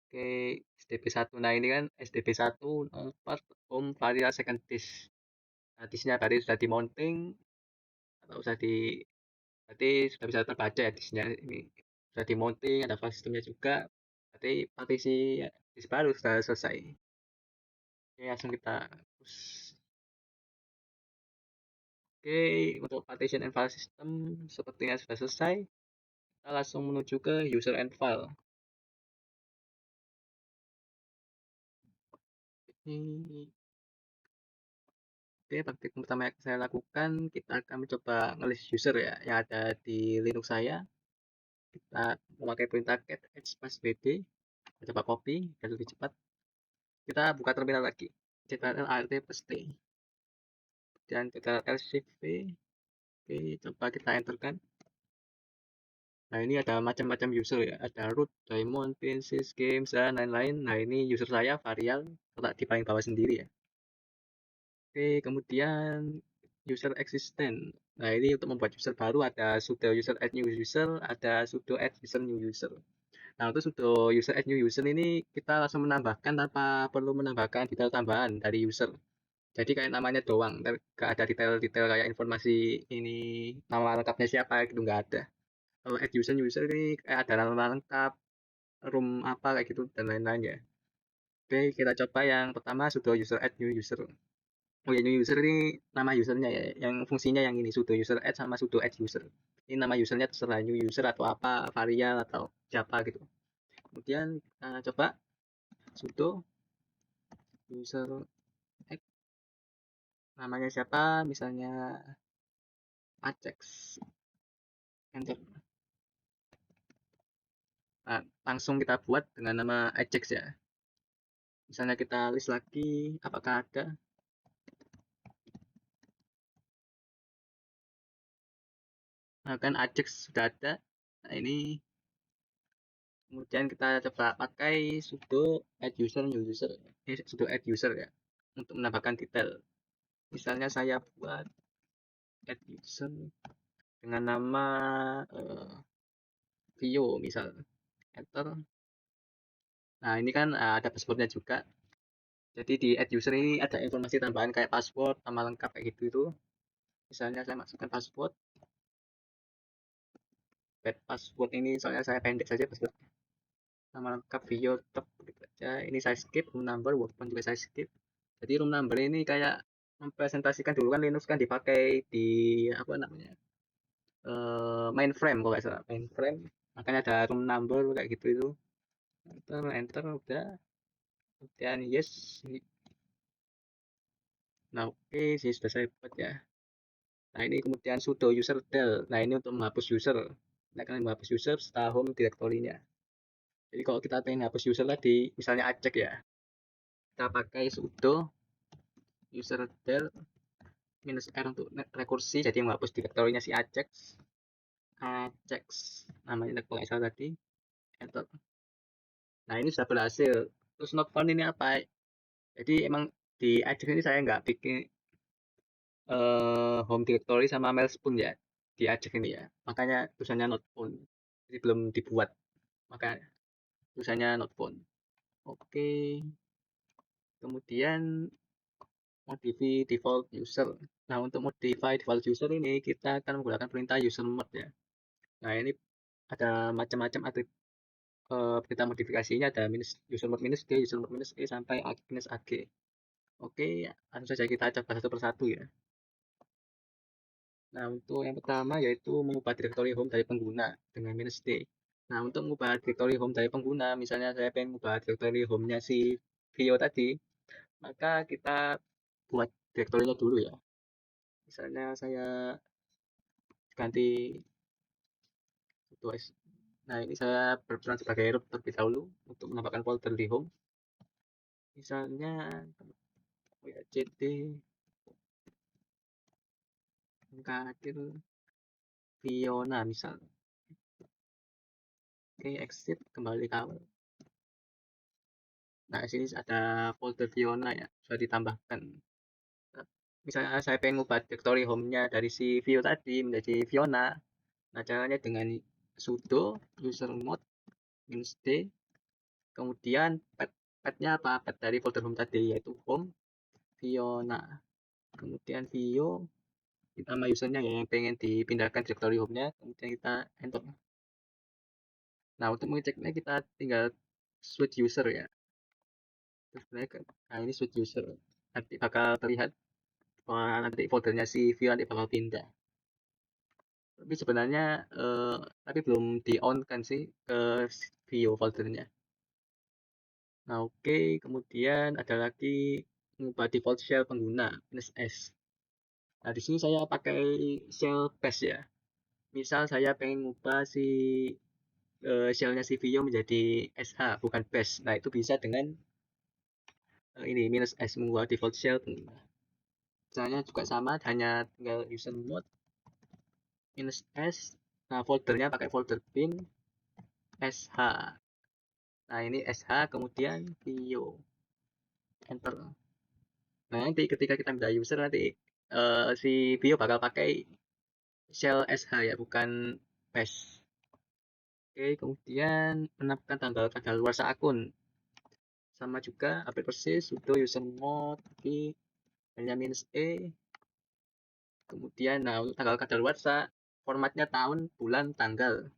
Speaker 1: Oke, SDP1. Nah, ini kan SDP1 part home variable second disk. Nah, disknya tadi sudah dimounting atau berarti sudah bisa terbaca ya disknya ini. Sudah dimounting, ada file sistemnya juga. Berarti partisi disk baru sudah selesai. Oke, langsung kita push. Oke, untuk partition and file system sepertinya sudah selesai. Kita langsung menuju ke user and file. Oke, praktik pertama yang saya lakukan, kita akan mencoba ngelist user ya yang ada di Linux saya. Kita memakai perintah cat hpacbd, kita coba copy dan lebih cepat. Kita buka terminal lagi, ctrl alt plus t dan ctrl shift v. Oke, coba kita enterkan. Nah, ini ada macam-macam user ya, ada root, daemon, princess, games, dan lain-lain. Nah, ini user saya varial, letak di paling bawah sendiri ya. Oke, kemudian user existent. Nah, ini untuk membuat user baru ada sudo user add new user, ada sudo add user new user. Nah, untuk sudo user add new user ini kita langsung menambahkan tanpa perlu menambahkan detail tambahan dari user. Jadi kayak namanya doang, nggak ada detail-detail kayak informasi ini nama lengkapnya siapa gitu, nggak ada. Kalau add user new user ini kayak ada nama lengkap, room apa kayak gitu dan lain-lain ya. Oke, kita coba yang pertama sudo user add new user. Oh ya, new user ini nama usernya ya, yang fungsinya yang ini sudo user add sama sudo add user. Ini nama usernya terserah new user atau apa, varial atau siapa gitu. Kemudian coba sudo user add, namanya siapa, misalnya Acex, enter. Nah, langsung kita buat dengan nama Ajax ya. Misalnya kita list lagi, apakah ada. Nah, kan Ajax sudah ada. Nah, ini kemudian kita coba pakai sudo add user new user. Sudo add user ya, untuk menambahkan detail. Misalnya saya buat add user dengan nama Vio misal, enter. Nah, ini kan ada passwordnya juga. Jadi di add user ini ada informasi tambahan kayak password, nama lengkap kayak gitu itu. Misalnya saya masukkan password, password ini soalnya saya pendek saja password. Nama lengkap video tetap gitu aja. Ini saya skip, room number, workphone juga saya skip. Jadi room number ini kayak mempresentasikan dulu kan Linux kan dipakai di apa namanya mainframe kalau nggak salah, mainframe. Makanya ada room number kayak gitu itu. Enter udah. Kemudian yes. Nah, oke sih sudah saya buat ya. Nah, ini kemudian sudo user del. Nah, ini untuk menghapus user. Nah, akan menghapus user setelah home directory-nya. Jadi kalau kita pengen hapus user tadi, misalnya acek ya, kita pakai sudo user del minus r untuk rekursi, jadi menghapus directory-nya si acek. Acek namanya kalau nggak salah tadi, enter. Nah, ini sudah berhasil. Terus not found ini apa? Jadi emang di acek ini saya nggak bikin home directory sama milestone ya diajak ini ya. Makanya tulisannya not found. Jadi belum dibuat. Maka tulisannya not found. Oke. Kemudian modify default user. Nah, untuk modify default user ini kita akan menggunakan perintah user mod ya. Nah, ini ada macam-macam atribut perintah modifikasinya, ada user mod minus d, user mod minus e sampai minus ag. Oke, langsung saja kita coba satu persatu ya. Nah, untuk yang pertama yaitu mengubah directory home dari pengguna dengan minus D. Nah, untuk mengubah directory home dari pengguna, misalnya saya pengen mengubah directory home-nya si Vio tadi, maka kita buat directory-nya dulu ya. Misalnya saya ganti itu. Nah, ini saya berperan sebagai root terlebih dahulu untuk menambahkan folder di home. Misalnya cd angka akhir Fiona misal. Oke, exit kembali ke awal. Nah, sini ada folder Fiona ya, sudah ditambahkan. Nah, misalnya saya pengen ngubah directory home-nya dari si Vio tadi menjadi Fiona. Nah, caranya dengan sudo usermod -d, kemudian path-nya apa? Path dari folder home tadi yaitu home Fiona. Kemudian Vio nama usernya ya, yang pengen dipindahkan directory home-nya, kemudian kita enter. Nah, untuk mengeceknya kita tinggal switch user ya. Terus nah ini switch user. Nanti bakal terlihat nanti foldernya si Vio nanti bakal pindah. Tapi sebenarnya tapi belum di on kan sih ke Vio foldernya. Nah, oke, kemudian ada lagi mengubah default shell pengguna -s. Nah, di sini saya pakai shell bash ya. Misal saya pengen ngubah si shellnya si Vio menjadi sh bukan bash. Nah, itu bisa dengan ini -s mengubah default shell pengguna. Caranya juga sama, hanya tinggal user mode -s. Nah, foldernya pakai folder bin sh. Nah, ini sh kemudian Vio. Enter. Nah, nanti ketika kita minta user nanti si Vio bakal pakai shell sh ya, bukan bash. Oke, kemudian menambahkan tanggal kadaluarsa akun. Sama juga, update persis, sudo usermod di hanya -e. Kemudian, nah, untuk tanggal kadaluarsa, formatnya tahun, bulan, tanggal.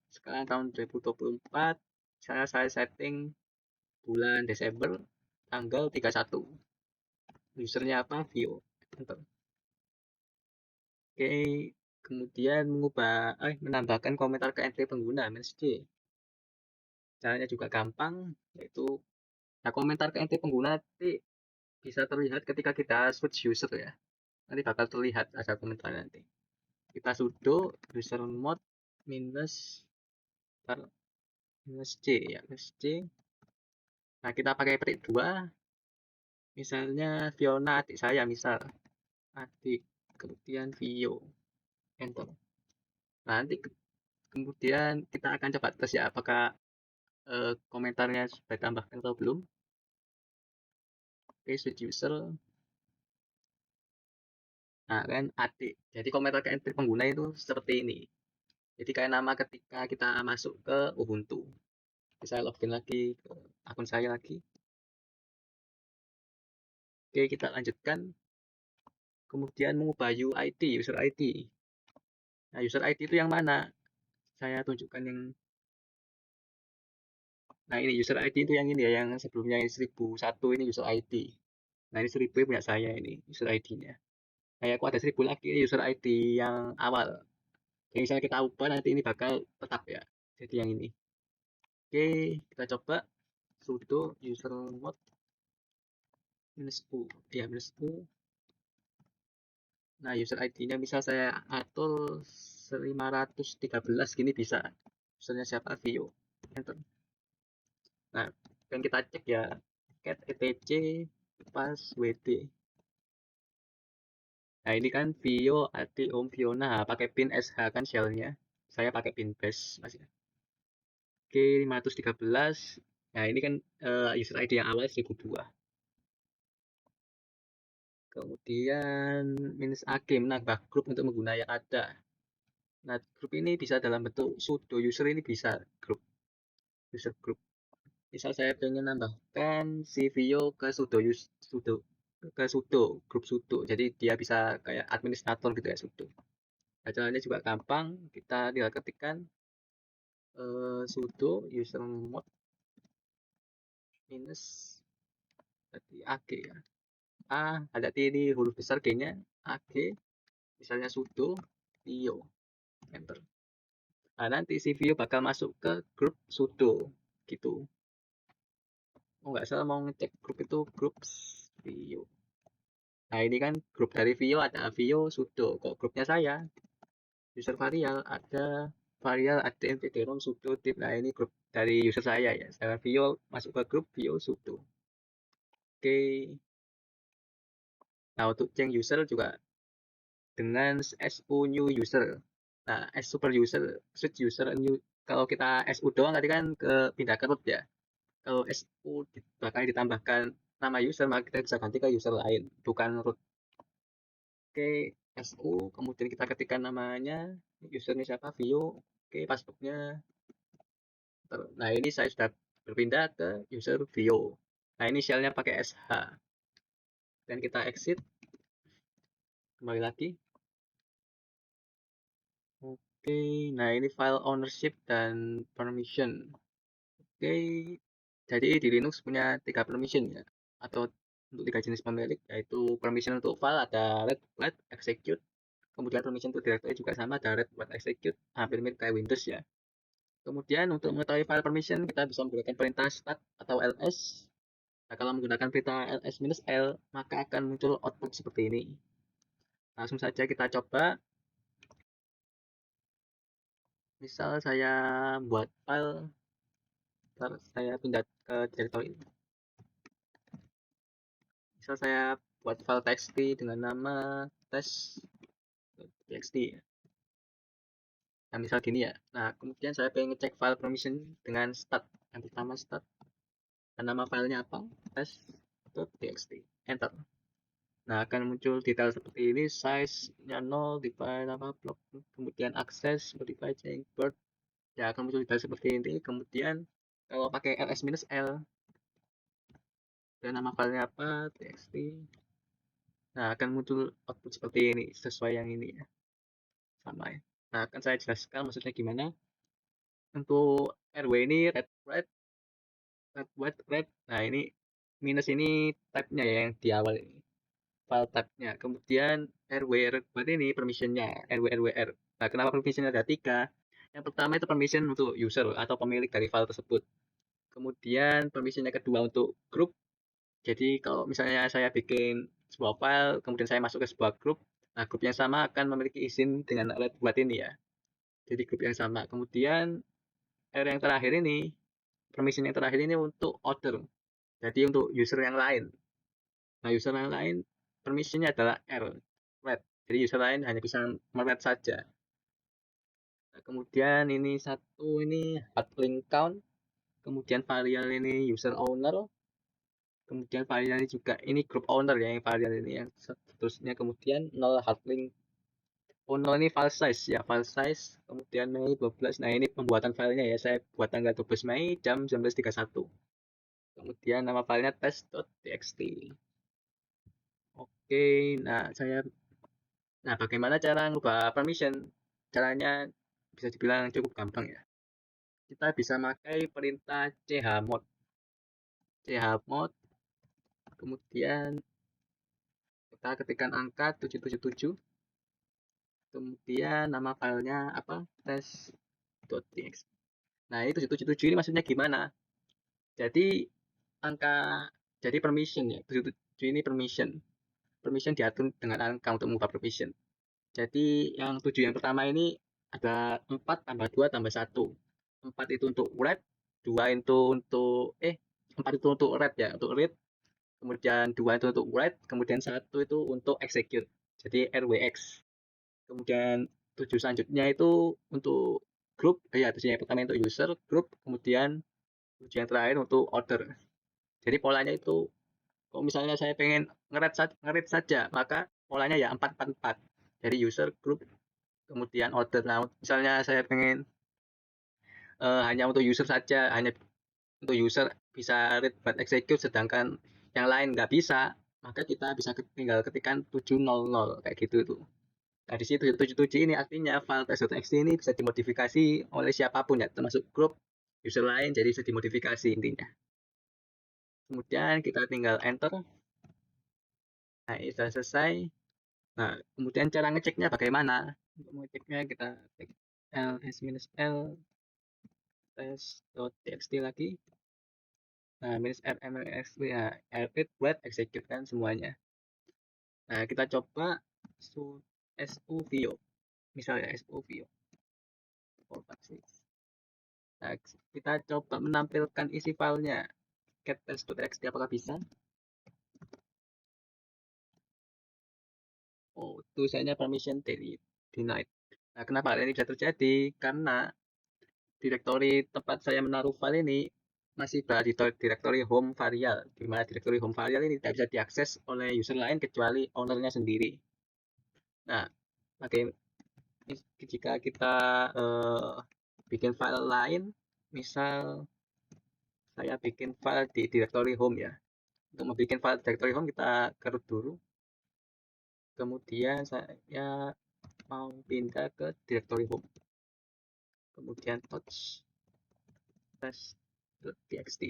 Speaker 1: Sekarang tahun 2024, saya setting bulan Desember, tanggal 31. Usernya apa? Vio. Enter. Oke, kemudian menambahkan komentar ke entry pengguna -d. Caranya juga gampang, yaitu komentar ke entry pengguna nanti bisa terlihat ketika kita switch user ya. Nanti bakal terlihat ada komentar nanti. Kita sudo usermod minus -c ya, -c. Nah, kita pakai petik 2. Misalnya Fiona adik saya misal. Adik, kemudian Vio. Enter. Nah, nanti kemudian kita akan coba tes ya apakah komentarnya sudah ditambahkan atau belum. Oke, switch user. Nah, kan adik. Jadi komentar ke entry pengguna itu seperti ini. Jadi kayak nama ketika kita masuk ke Ubuntu. Jadi saya login lagi ke akun saya lagi. Oke, kita lanjutkan. Kemudian mengubah UID, user ID. Nah, user ID itu yang mana? Saya tunjukkan yang Nah, ini user ID itu yang ini ya, yang sebelumnya 1001 ini user ID. Nah, ini 1000 punya saya ini user ID-nya. Nah, aku ada 1000 lagi ini user ID yang awal. Jadi misalnya kita ubah nanti ini bakal tetap ya. Jadi yang ini. Oke, kita coba sudo usermod -u. Ya, -u. Nah, user ID-nya misal saya atur 513 gini bisa. Usernya siapa? Vio. Enter. Nah, kan kita cek ya cat etc pas wd. Nah, ini kan Vio adi om Fiona pakai pin sh kan shellnya. Saya pakai pin bash masih. Oke, 513. Nah, ini kan user ID yang awal 1002. Kemudian -ag menambah grup untuk mengguna yang ada. Nah, grup ini bisa dalam bentuk sudo user, ini bisa grup user group. Misal saya pengen nambahkan si Vio ke sudo grup sudo. Jadi dia bisa kayak administrator gitu ya sudo. Nah, caranya juga gampang. Kita tinggal ketikkan sudo usermod minus berarti ag ya. Ada T di huruf besar, G-nya ag, misalnya sudo Vio, enter. Nah, nanti si Vio bakal masuk ke grup sudo gitu. Oh, nggak salah mau ngecek grup itu grup Vio. Nah, ini kan grup dari Vio, ada Vio sudo. Kok grupnya saya user varial, ada varial adm rom sudo tip. Nah, ini grup dari user saya ya. Saya Vio masuk ke grup Vio sudo. Oke. Nah, untuk change user juga dengan su new user. Nah, s super user, switch user new. Kalau kita su doang tadi kan ke pindah ke root ya. Kalau su bakal ditambahkan nama user, maka kita bisa ganti ke user lain, bukan root. Oke, su, kemudian kita ketikkan namanya, usernya siapa, Vio. Oke, passwordnya. Nah, ini saya sudah berpindah ke user Vio. Nah, ini shellnya pakai sh. Dan kita exit. Kembali lagi. Oke, nah ini file ownership dan permission. Oke, jadi di Linux punya 3 permission ya, atau untuk 3 jenis pemilik, yaitu permission untuk file ada read, write, execute. Kemudian permission untuk directory juga sama, ada read, write, execute, hampir mirip kayak Windows ya. Kemudian untuk mengetahui file permission, kita bisa menggunakan perintah stat atau ls. Nah, kalau menggunakan perintah ls-l, maka akan muncul output seperti ini. Langsung saja kita coba. Misal saya buat file, saya pindah ke directory ini. Misal saya buat file txt dengan nama test.txt ya. Nah, misal gini ya. Nah, kemudian saya pengen ngecek file permission dengan stat. Yang pertama stat. Dan nama filenya apa? Test.txt. Enter. Nah, akan muncul detail seperti ini. Size-nya 0, divide apa, block. Kemudian akses, modify, change, birth. Ya, akan muncul detail seperti ini. Kemudian, kalau pakai ls-l, dan nama filenya apa? Txt. Nah, akan muncul output seperti ini, sesuai yang ini ya. Sama ya. Nah, akan saya jelaskan maksudnya gimana. Untuk RW ini red, red, red, white, red. Nah, ini minus ini type-nya ya, yang di awal ini. File type-nya. Kemudian RW, red, white ini permission-nya, RW, RWR. Nah, kenapa permission ada 3? Yang pertama itu permission untuk user atau pemilik dari file tersebut. Kemudian permission yang kedua untuk grup. Jadi kalau misalnya saya bikin sebuah file, kemudian saya masuk ke sebuah grup, nah grup yang sama akan memiliki izin dengan red buat ini ya. Jadi grup yang sama. Kemudian R yang terakhir ini, permission yang terakhir ini untuk order. Jadi untuk user yang lain. Nah, user yang lain permissionnya adalah R, read. Jadi user lain hanya bisa meread saja. Nah, kemudian ini satu ini hot link count. Kemudian varial ini user owner. Kemudian varial ini juga ini group owner ya, yang varial ini yang seterusnya. Kemudian 0 hard link owner ini file size ya, file size. Kemudian Mei 12. Nah, ini pembuatan filenya ya, saya buat tanggal 12 Mei jam 19.31. Kemudian nama filenya test.txt. Oke, nah bagaimana cara ngubah permission? Caranya bisa dibilang cukup gampang ya. Kita bisa pakai perintah chmod. Chmod, kemudian kita ketikkan angka 777. Kemudian nama filenya apa? Test.txt. Nah, ini 777 ini maksudnya gimana? Jadi angka, jadi permission ya. 777 ini permission. Permission diatur dengan angka untuk mengubah permission. Jadi yang 7 yang pertama ini ada 4 tambah 2 tambah 1. 4 itu untuk read, 2 itu untuk 4 itu untuk read ya, untuk read. Kemudian 2 itu untuk write, kemudian 1 itu untuk execute. Jadi RWX. Kemudian 7 selanjutnya itu untuk group, ya 7 yang pertama untuk user, group, kemudian 7 yang terakhir untuk order. Jadi polanya itu Kalau misalnya saya pengen ngerit saja, maka polanya ya 444 dari user, group, kemudian order. Nah, misalnya saya pengen hanya untuk user saja, hanya untuk user bisa read but execute, sedangkan yang lain nggak bisa, maka kita bisa tinggal ketikkan 700 kayak gitu tuh. Nah, di situ 77 ini artinya file test.txt ini bisa dimodifikasi oleh siapapun ya, termasuk grup user lain, jadi bisa dimodifikasi intinya. Kemudian kita tinggal enter. Nah, ini sudah selesai. Nah, kemudian cara ngeceknya bagaimana? Untuk mengeceknya kita klik ls-l test.txt lagi. Nah, -rmlx ya, read write execute kan semuanya. Nah, kita coba su view. Misalnya su view. Nah, kita coba menampilkan isi filenya. Get test.txt apakah bisa? Oh, tulisannya permission denied. Nah, kenapa hal ini bisa terjadi? Karena direktori tempat saya menaruh file ini masih berada di direktori home variable, di mana direktori home variable ini tidak bisa diakses oleh user lain kecuali ownernya sendiri. Nah, jika kita bikin file lain, misal saya bikin file di direktori home ya. Untuk membuat file direktori home kita kerut dulu. Kemudian saya mau pindah ke direktori home. Kemudian touch test.txt.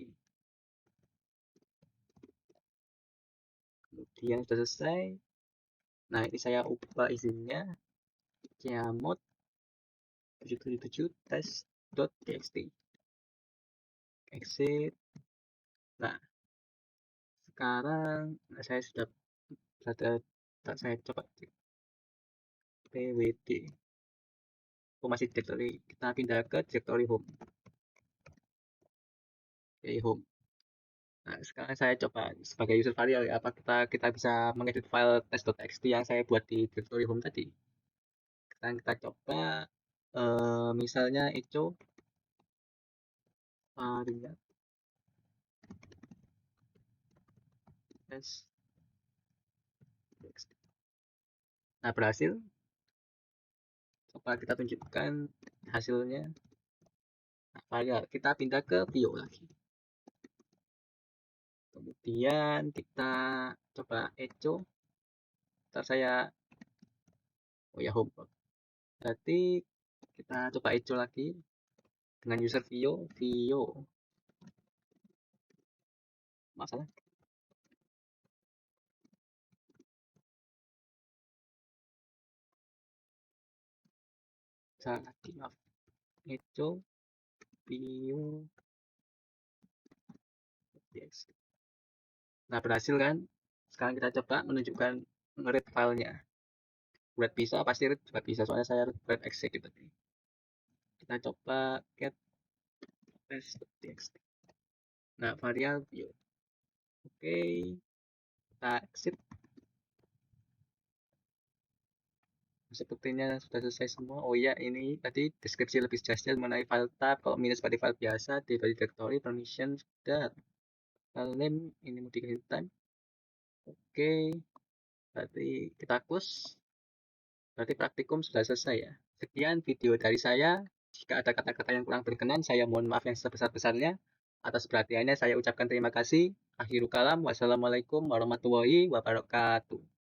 Speaker 1: Kemudian sudah selesai. Nah, ini saya ubah isinya. Kiamot 777 test.txt. Exit. Nah, sekarang saya sudah saya coba pwd. Oh, masih directory. Kita pindah ke directory home. Oke, home. Nah, sekarang saya coba sebagai user variable apa kita bisa mengedit file test.txt yang saya buat di directory home tadi. Sekarang kita coba misalnya echo variable test. Nah, berhasil. Coba kita tunjukkan hasilnya. Nah, variable kita pindah ke view lagi. Kemudian kita coba echo. Ntar saya ya home. Berarti kita coba echo lagi dengan user view masalah. Salah lagi, maaf. Echo view. Nah, berhasil kan? Sekarang kita coba menunjukkan nge-read filenya. Read bisa, pasti read juga bisa, soalnya saya read execute tadi. Kita coba get test.txt. Nah, variable view. Oke, kita exit. Sepertinya sudah selesai semua. Oh iya, ini tadi deskripsi lebih jelasnya mengenai file tab. Kalau minus pada file biasa, di directory, permission, sudah. File name, ini modification time. Oke, berarti kita close. Berarti praktikum sudah selesai ya. Sekian video dari saya. Jika ada kata-kata yang kurang berkenan, saya mohon maaf yang sebesar-besarnya. Atas perhatiannya saya ucapkan terima kasih. Akhirul kalam. Wassalamualaikum warahmatullahi wabarakatuh.